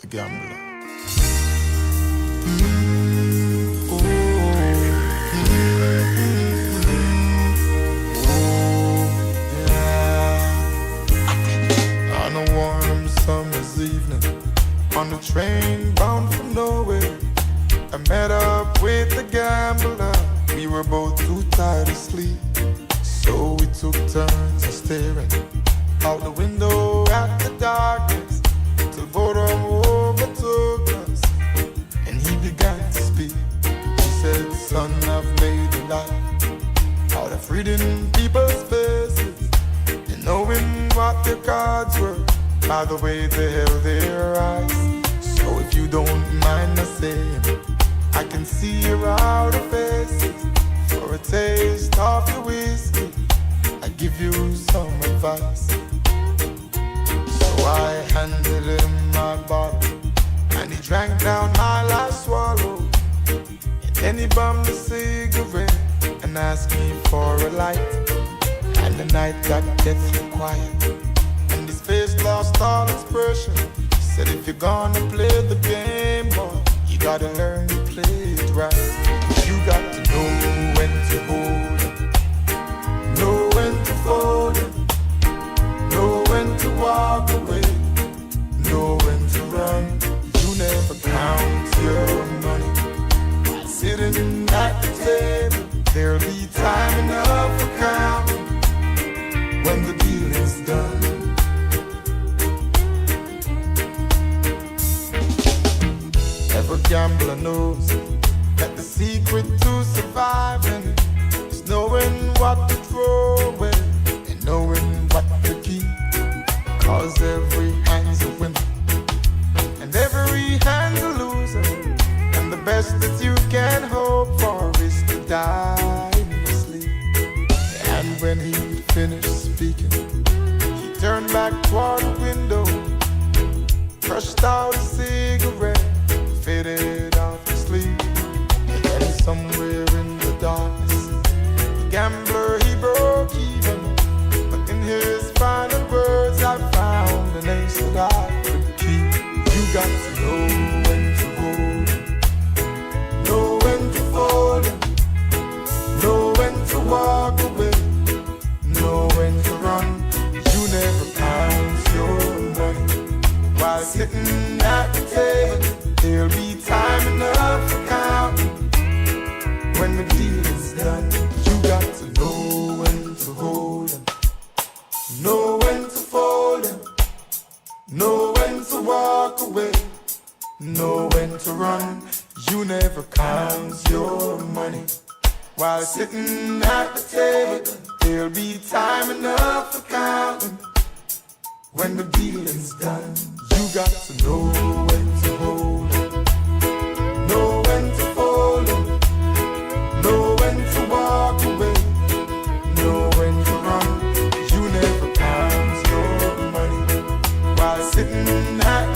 the gambler. On a warm summer's evening, on the train bound for nowhere, I met up with the gambler. We were both too tired to sleep, so we took turns staring out the window at the darkness till boredom overtook us, and he began to speak. He said, "Son, I've made a life out of reading people's faces and knowing what their cards were by the way they held their eyes. So if you don't mind my saying, I can see your outer faces. For a taste of your whiskey, I give you some advice." So I handed him my bottle, and he drank down my last swallow. And then he bummed a cigarette and asked me for a light. And the night got deathly quiet, and his face lost all expression. He said, "If you're gonna play the game, boy, you gotta learn to play it right. You got to know when to hold it, know when to fold it, know when to walk away, know when to run. You never count your money while sitting at the table. There'll be time enough for counting when the deal is done." Every gambler knows that the secret to surviving is knowing what to throw away and knowing what to keep. 'Cause every hand's a winner and every hand's a loser, and the best that you can hope for is to die in your sleep. And when he finished speaking, he turned back toward the window, crushed out a cigarette, faded off to sleep. And somewhere in the darkness, the gambler, he broke even. But in his final words, I found an ace that I could keep. You got to know when to hold it, know when to fold it, know when to walk away, know when to run. You never count your money while sitting at the table. There'll be time enough for counting when the deal is done. You got to know when to hold 'em, know when to fold 'em, know when to walk away, know when to run. You never count your money while sitting at the table. There'll be time enough for counting when the deal is done. You got to know when to hold 'em, know when to fold 'em, know when to walk away, know when to run. You never count your money while sitting at